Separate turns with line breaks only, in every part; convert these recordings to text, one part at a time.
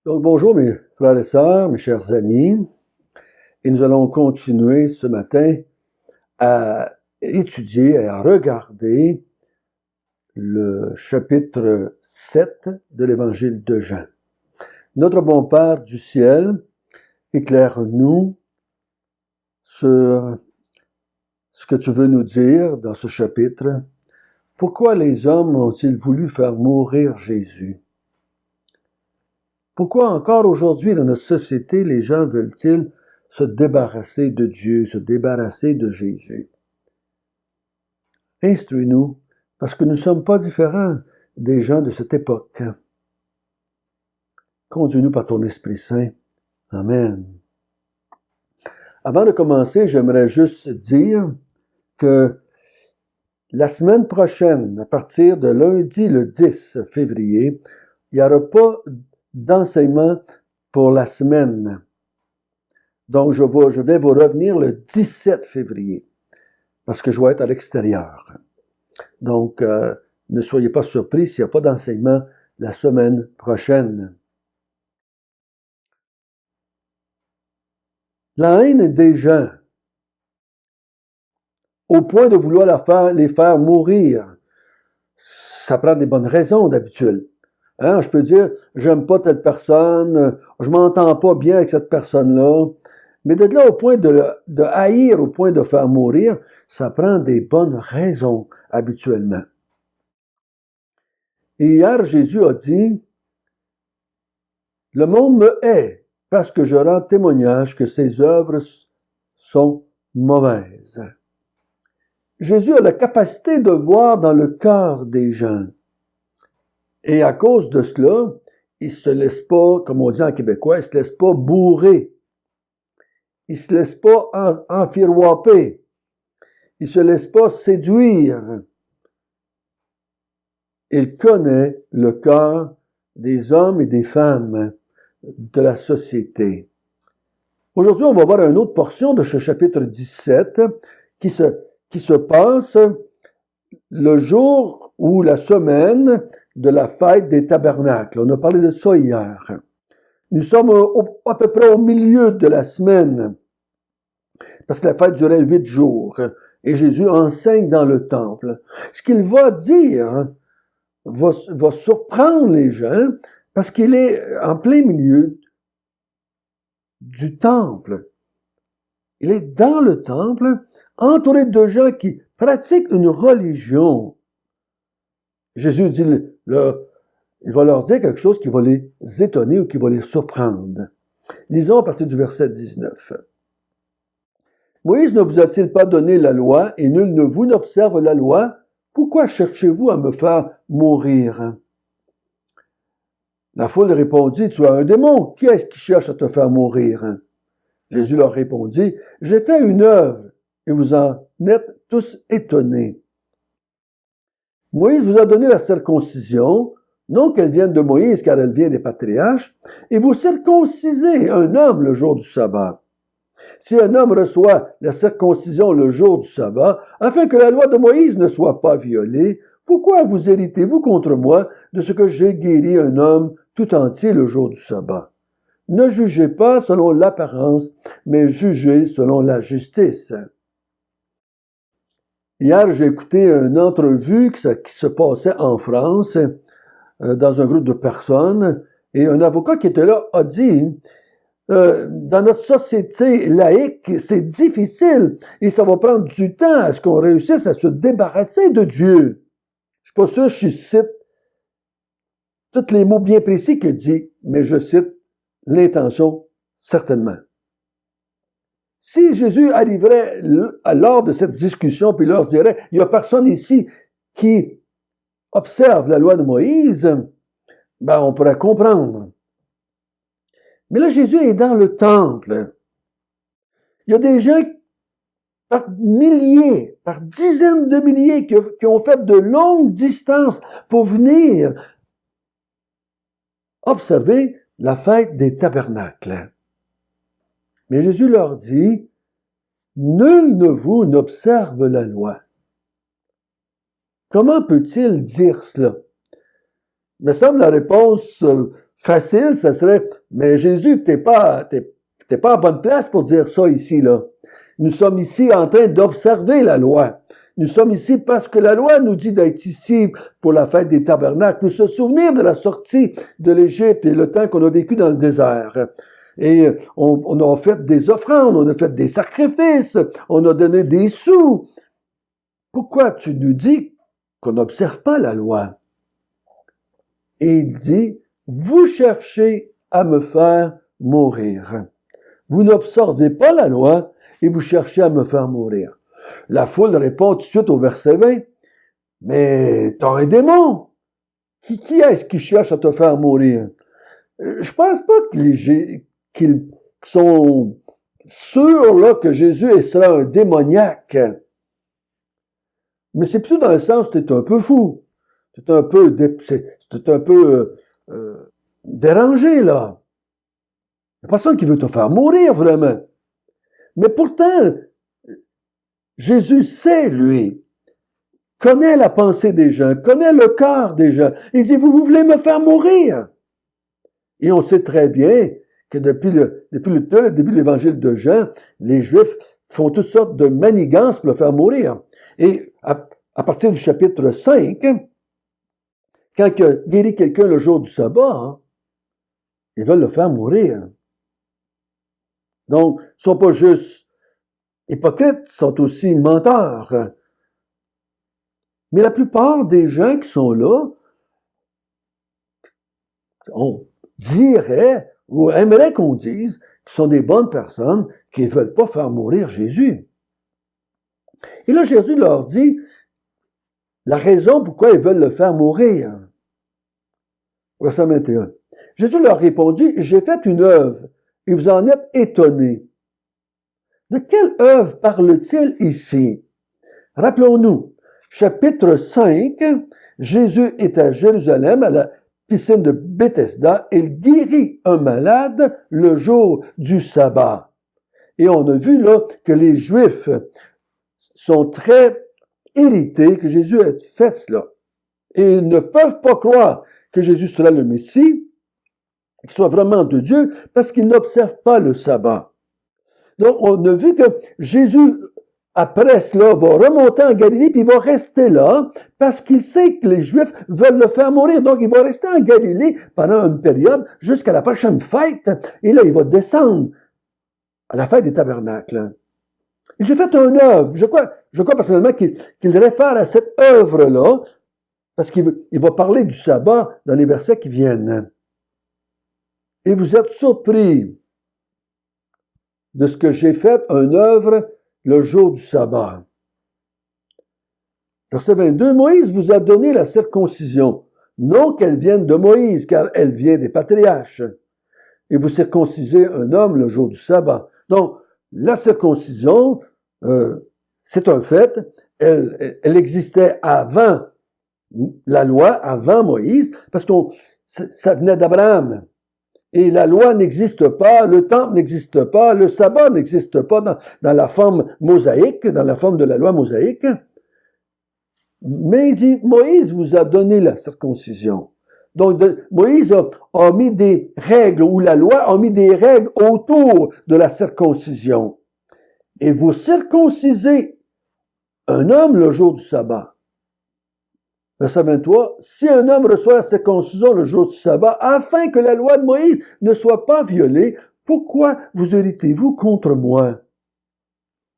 Donc bonjour mes frères et sœurs, mes chers amis, et nous allons continuer ce matin à étudier et à regarder le chapitre 7 de l'Évangile de Jean. Notre bon Père du ciel, éclaire-nous sur ce que tu veux nous dire dans ce chapitre. Pourquoi les hommes ont-ils voulu faire mourir Jésus? Pourquoi encore aujourd'hui dans notre société, les gens veulent-ils se débarrasser de Dieu, se débarrasser de Jésus? Instruis-nous, parce que nous ne sommes pas différents des gens de cette époque. Conduis-nous par ton Esprit Saint. Amen. Avant de commencer, j'aimerais juste dire que la semaine prochaine, à partir de lundi le 10 février, il n'y aura pas d'enseignement pour la semaine. Donc, je vais vous revenir le 17 février, parce que je vais être à l'extérieur. Donc, ne soyez pas surpris s'il n'y a pas d'enseignement la semaine prochaine. La haine des gens, au point de vouloir les faire mourir, ça prend des bonnes raisons d'habitude. Hein, je peux dire, j'aime pas telle personne, je m'entends pas bien avec cette personne-là. Mais de là au point de haïr, au point de faire mourir, ça prend des bonnes raisons habituellement. Et hier, Jésus a dit, le monde me hait parce que je rends témoignage que ses œuvres sont mauvaises. Jésus a la capacité de voir dans le cœur des gens. Et à cause de cela, il se laisse pas, comme on dit en québécois, il se laisse pas bourrer. Il se laisse pas enfiroiper. Il se laisse pas séduire. Il connaît le cœur des hommes et des femmes de la société. Aujourd'hui, on va voir une autre portion de ce chapitre 17 qui se passe le jour ou la semaine de la fête des tabernacles. On a parlé de ça hier. Nous sommes à peu près au milieu de la semaine, parce que la fête durait 8 jours, et Jésus enseigne dans le temple. Ce qu'il va dire va surprendre les gens, parce qu'il est en plein milieu du temple. Il est dans le temple, entouré de gens qui pratiquent une religion. Jésus dit, il va leur dire quelque chose qui va les étonner ou qui va les surprendre. Lisons à partir du verset 19. Moïse ne vous a-t-il pas donné la loi et nul ne vous n'observe la loi? Pourquoi cherchez-vous à me faire mourir? La foule répondit, tu as un démon, qui est-ce qui cherche à te faire mourir? Jésus leur répondit, j'ai fait une œuvre et vous en êtes tous étonnés. Moïse vous a donné la circoncision, non qu'elle vienne de Moïse, car elle vient des patriarches, et vous circoncisez un homme le jour du sabbat. Si un homme reçoit la circoncision le jour du sabbat, afin que la loi de Moïse ne soit pas violée, pourquoi vous héritez-vous contre moi de ce que j'ai guéri un homme tout entier le jour du sabbat? Ne jugez pas selon l'apparence, mais jugez selon la justice. Hier, j'ai écouté une entrevue qui se passait en France, dans un groupe de personnes, et un avocat qui était là a dit, dans notre société laïque, c'est difficile, et ça va prendre du temps à ce qu'on réussisse à se débarrasser de Dieu. Je suis pas sûr, je cite tous les mots bien précis qu'il dit, mais je cite l'intention, certainement. Si Jésus arriverait lors de cette discussion, puis leur dirait, il n'y a personne ici qui observe la loi de Moïse, ben on pourrait comprendre. Mais là, Jésus est dans le temple. Il y a des gens par milliers, par dizaines de milliers qui ont fait de longues distances pour venir observer la fête des tabernacles. Mais Jésus leur dit, nul de vous n'observe la loi. Comment peut-il dire cela? Il me semble la réponse facile, ça serait, mais Jésus, t'es pas à bonne place pour dire ça ici, là. Nous sommes ici en train d'observer la loi. Nous sommes ici parce que la loi nous dit d'être ici pour la fête des tabernacles, pour se souvenir de la sortie de l'Égypte et le temps qu'on a vécu dans le désert. Et on a fait des offrandes, on a fait des sacrifices, on a donné des sous. Pourquoi tu nous dis qu'on n'observe pas la loi? Et il dit, vous cherchez à me faire mourir. Vous n'observez pas la loi et vous cherchez à me faire mourir. La foule répond tout de suite au verset 20, mais t'as un démon. Qui est-ce qui cherche à te faire mourir? Je pense pas qu'ils sont sûrs là, que Jésus sera un démoniaque. Mais c'est plutôt dans le sens que tu es un peu fou. Tu es un peu, dérangé, là. Il n'y a personne qui veut te faire mourir, vraiment. Mais pourtant, Jésus sait, lui, connaît la pensée des gens, connaît le cœur des gens. Il dit, vous voulez me faire mourir? Et on sait très bien que depuis le début de l'évangile de Jean, les Juifs font toutes sortes de manigances pour le faire mourir. Et à partir du chapitre 5, quand il a guéri quelqu'un le jour du sabbat, ils veulent le faire mourir. Donc, ils ne sont pas juste hypocrites, ils sont aussi menteurs. Mais la plupart des gens qui sont là, on dirait ou aimerait qu'on dise qu'ils sont des bonnes personnes qui ne veulent pas faire mourir Jésus. Et là, Jésus leur dit la raison pourquoi ils veulent le faire mourir. Verset 21. Jésus leur répondit, j'ai fait une œuvre et vous en êtes étonnés. De quelle œuvre parle-t-il ici? Rappelons-nous, chapitre 5, Jésus est à Jérusalem, à la piscine de Bethesda, et il guérit un malade le jour du sabbat. Et on a vu là que les Juifs sont très irrités que Jésus ait fait cela. Et ils ne peuvent pas croire que Jésus sera le Messie, qu'il soit vraiment de Dieu, parce qu'ils n'observent pas le sabbat. Donc, on a vu que Jésus, après cela, va remonter en Galilée, puis il va rester là, parce qu'il sait que les Juifs veulent le faire mourir. Donc, il va rester en Galilée pendant une période, jusqu'à la prochaine fête, et là, il va descendre à la fête des tabernacles. Et j'ai fait une œuvre. Je crois personnellement qu'il réfère à cette œuvre-là, parce qu'il va parler du sabbat dans les versets qui viennent. Et vous êtes surpris de ce que j'ai fait une œuvre le jour du sabbat. Verset 22, Moïse vous a donné la circoncision, non qu'elle vienne de Moïse, car elle vient des patriarches. Et vous circoncisez un homme le jour du sabbat. Donc, la circoncision, c'est un fait, elle existait avant la loi, avant Moïse, parce que ça venait d'Abraham. Et la loi n'existe pas, le temple n'existe pas, le sabbat n'existe pas dans la forme mosaïque, dans la forme de la loi mosaïque. Mais il dit, Moïse vous a donné la circoncision. Donc, Moïse a mis des règles, ou la loi a mis des règles autour de la circoncision. Et vous circoncisez un homme le jour du sabbat. Verset 23, si un homme reçoit la circoncision le jour du sabbat, afin que la loi de Moïse ne soit pas violée, pourquoi vous irritez-vous contre moi?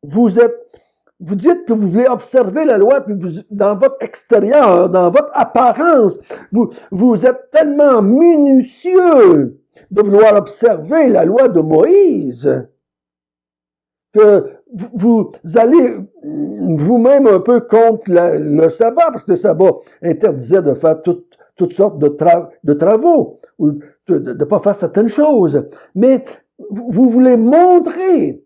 Vous dites que vous voulez observer la loi, puis dans votre extérieur, dans votre apparence, vous êtes tellement minutieux de vouloir observer la loi de Moïse que vous allez vous-même un peu contre le sabbat, parce que le sabbat interdisait de faire toutes sortes de travaux, ou de ne pas faire certaines choses. Mais vous voulez montrer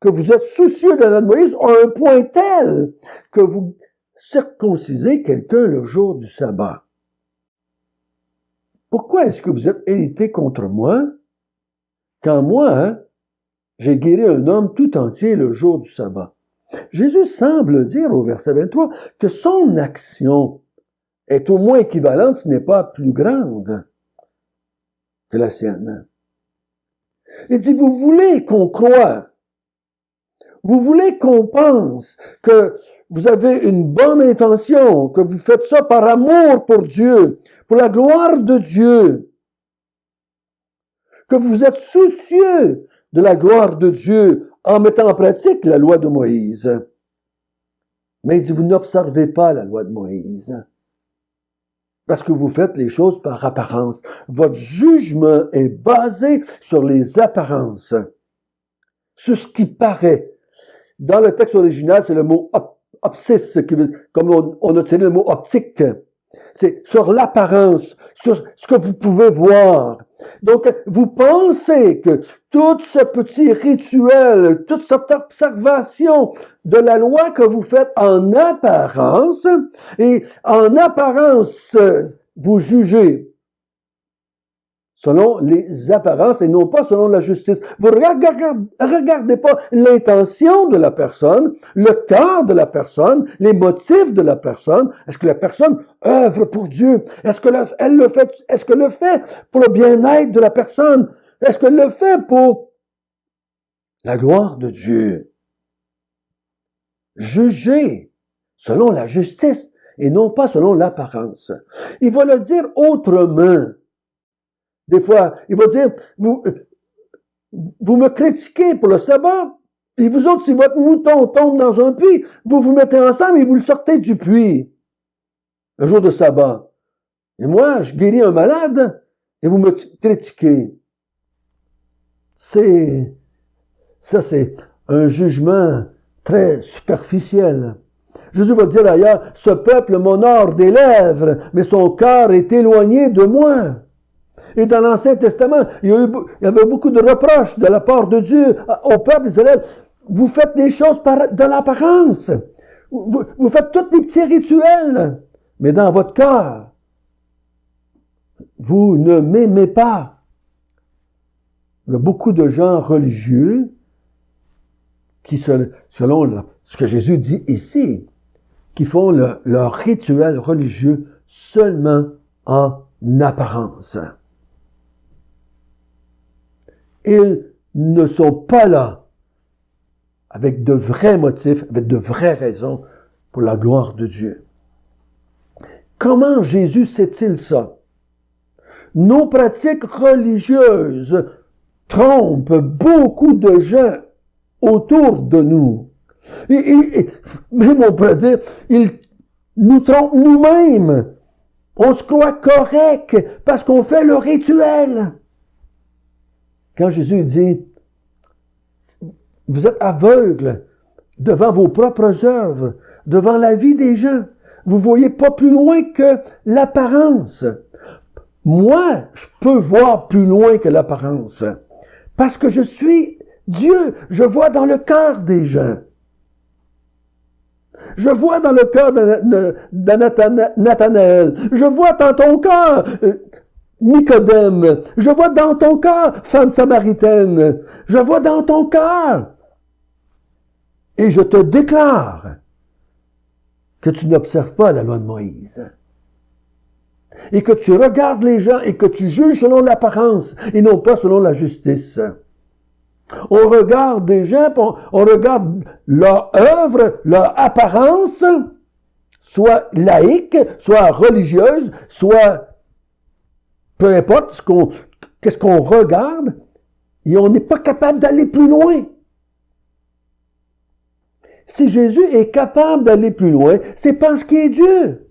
que vous êtes soucieux de la loi de Moïse à un point tel que vous circoncisez quelqu'un le jour du sabbat. Pourquoi est-ce que vous êtes irrité contre moi quand moi, j'ai guéri un homme tout entier le jour du sabbat? Jésus semble dire au verset 23 que son action est au moins équivalente, ce n'est pas plus grande. que la sienne. Il dit, vous voulez qu'on croie, vous voulez qu'on pense que vous avez une bonne intention, que vous faites ça par amour pour Dieu, pour la gloire de Dieu, que vous êtes soucieux de la gloire de Dieu en mettant en pratique la loi de Moïse. Mais il dit, vous n'observez pas la loi de Moïse. Parce que vous faites les choses par apparence. Votre jugement est basé sur les apparences. Sur ce qui paraît. Dans le texte original, c'est le mot opsis, comme on a tiré le mot optique. C'est sur l'apparence, sur ce que vous pouvez voir. Donc, vous pensez que tout ce petit rituel, toute cette observation de la loi que vous faites en apparence, et en apparence, vous jugez selon les apparences et non pas selon la justice. Vous regardez pas l'intention de la personne, le cœur de la personne, les motifs de la personne. Est-ce que la personne œuvre pour Dieu? Est-ce que le fait pour le bien-être de la personne? Est-ce qu'elle le fait pour la gloire de Dieu? Jugez selon la justice et non pas selon l'apparence. Il va le dire autrement. Des fois, il va dire, vous me critiquez pour le sabbat, et vous autres, si votre mouton tombe dans un puits, vous vous mettez ensemble et vous le sortez du puits. Le jour de sabbat. Et moi, je guéris un malade, et vous me critiquez. Ça, c'est un jugement très superficiel. Jésus va dire ailleurs, ce peuple m'honore des lèvres, mais son cœur est éloigné de moi. Et dans l'Ancien Testament, il y avait beaucoup de reproches de la part de Dieu au peuple d'Israël. Vous faites des choses de l'apparence. Vous faites tous les petits rituels. Mais dans votre cœur, vous ne m'aimez pas. Il y a beaucoup de gens religieux qui, selon ce que Jésus dit ici, qui font leur rituel religieux seulement en apparence. Ils ne sont pas là avec de vrais motifs, avec de vraies raisons pour la gloire de Dieu. Comment Jésus sait-il ça? Nos pratiques religieuses trompent beaucoup de gens autour de nous. Et même on peut dire, ils nous trompent nous-mêmes. On se croit correct parce qu'on fait le rituel. Quand Jésus dit, vous êtes aveugles devant vos propres œuvres, devant la vie des gens. Vous voyez pas plus loin que l'apparence. Moi, je peux voir plus loin que l'apparence. Parce que je suis Dieu. Je vois dans le cœur des gens. Je vois dans le cœur de Nathanaël. Je vois dans ton cœur Nicodème. Je vois dans ton cœur femme samaritaine. Je vois dans ton cœur. Et je te déclare que tu n'observes pas la loi de Moïse. Et que tu regardes les gens et que tu juges selon l'apparence et non pas selon la justice. On regarde des gens, on regarde leur œuvre, leur apparence, soit laïque, soit religieuse, soit peu importe qu'est-ce qu'on regarde, et on n'est pas capable d'aller plus loin. Si Jésus est capable d'aller plus loin, c'est parce qu'il est Dieu.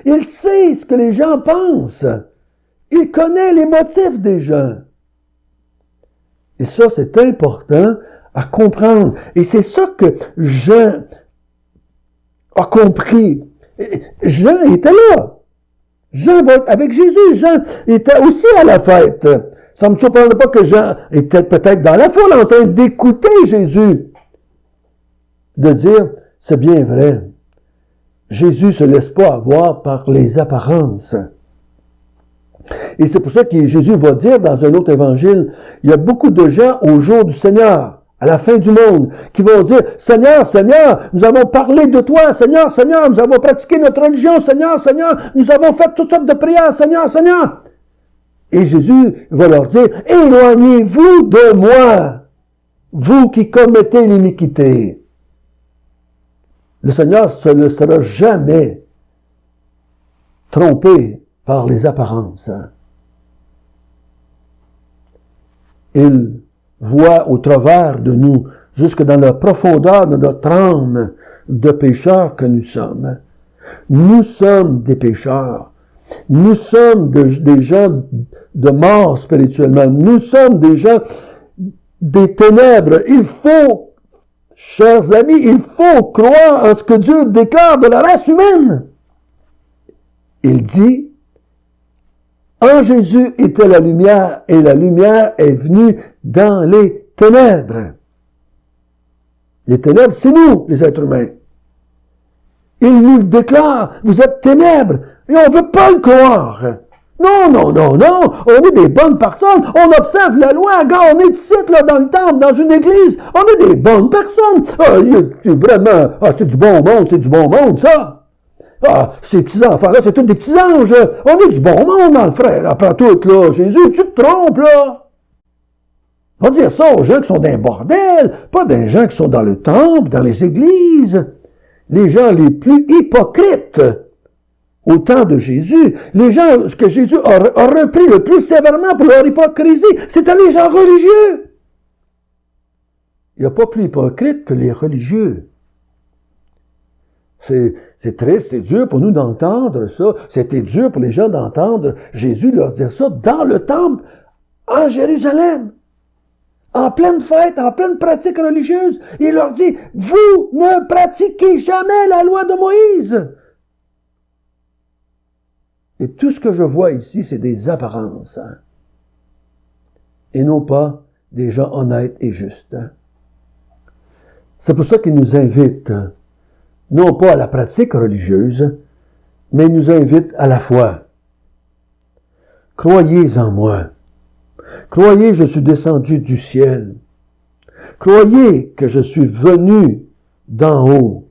Il sait ce que les gens pensent. Il connaît les motifs des gens. Et ça, c'est important à comprendre. Et c'est ça que Jean a compris. Jean était là. Jean va avec Jésus. Jean était aussi à la fête. Ça ne me surprendrait pas que Jean était peut-être dans la foule en train d'écouter Jésus. De dire, c'est bien vrai. Jésus ne se laisse pas avoir par les apparences. Et c'est pour ça que Jésus va dire dans un autre évangile, il y a beaucoup de gens au jour du Seigneur, à la fin du monde, qui vont dire, Seigneur, Seigneur, nous avons parlé de toi, Seigneur, Seigneur, nous avons pratiqué notre religion, Seigneur, Seigneur, nous avons fait toutes sortes de prières, Seigneur, Seigneur. Et Jésus va leur dire, éloignez-vous de moi, vous qui commettez l'iniquité. Le Seigneur ne sera jamais trompé par les apparences. Il voit au travers de nous, jusque dans la profondeur de notre âme de pécheurs que nous sommes. Nous sommes des pécheurs. Nous sommes des gens de mort spirituellement. Nous sommes des gens des ténèbres. Il faut, chers amis, il faut croire en ce que Dieu déclare de la race humaine. Il dit, en Jésus était la lumière, et la lumière est venue dans les ténèbres. Les ténèbres, c'est nous, les êtres humains. Il nous le déclare, vous êtes ténèbres, et on ne veut pas le croire. Non, non, non, non, on est des bonnes personnes, on observe la loi, regarde, on est ici, là, dans le temple, dans une église, on est des bonnes personnes. C'est vraiment, c'est du bon monde, ça. Ces petits-enfants-là, c'est tous des petits anges. On est du bon monde, mon frère. Après tout, là, Jésus, tu te trompes, là. On va dire ça aux gens qui sont dans un bordel, pas des gens qui sont dans le temple, dans les églises. Les gens les plus hypocrites au temps de Jésus, les gens, ce que Jésus a repris le plus sévèrement pour leur hypocrisie, c'était les gens religieux. Il n'y a pas plus hypocrite que les religieux. C'est triste, c'est dur pour nous d'entendre ça. C'était dur pour les gens d'entendre Jésus leur dire ça dans le temple, en Jérusalem, en pleine fête, en pleine pratique religieuse. Il leur dit, vous ne pratiquez jamais la loi de Moïse. Et tout ce que je vois ici, c'est des apparences. Hein? Et non pas des gens honnêtes et justes. Hein? C'est pour ça qu'il nous invite, hein? Non pas à la pratique religieuse, mais il nous invite à la foi. Croyez en moi. Croyez, je suis descendu du ciel. Croyez que je suis venu d'en haut.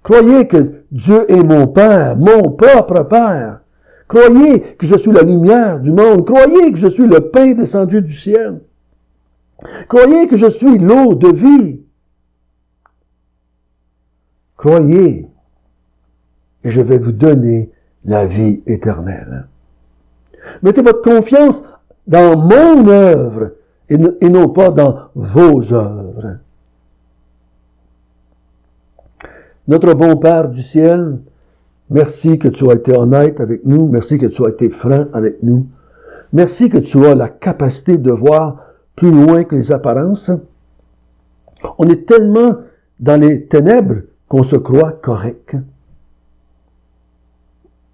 Croyez que Dieu est mon Père, mon propre Père. Croyez que je suis la lumière du monde. Croyez que je suis le pain descendu du ciel. Croyez que je suis l'eau de vie. Croyez, et je vais vous donner la vie éternelle. Mettez votre confiance dans mon œuvre et non pas dans vos œuvres. Notre bon Père du ciel, merci que tu as été honnête avec nous, merci que tu as été franc avec nous, merci que tu as la capacité de voir plus loin que les apparences. On est tellement dans les ténèbres qu'on se croit correct,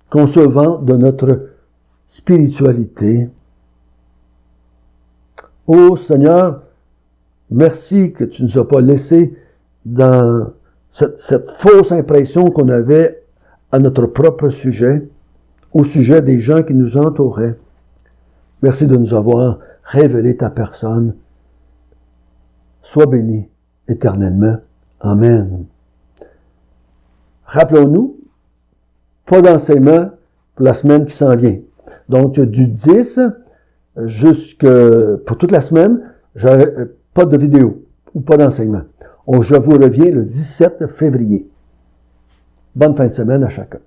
qu'on se vante de notre spiritualité. Ô Seigneur, merci que tu ne nous as pas laissés dans cette fausse impression qu'on avait à notre propre sujet, au sujet des gens qui nous entouraient. Merci de nous avoir révélé ta personne. Sois béni éternellement. Amen. Rappelons-nous, pas d'enseignement pour la semaine qui s'en vient. Donc, du 10 pour toute la semaine, j'aurai pas de vidéo ou pas d'enseignement. Je vous reviens le 17 février. Bonne fin de semaine à chacun.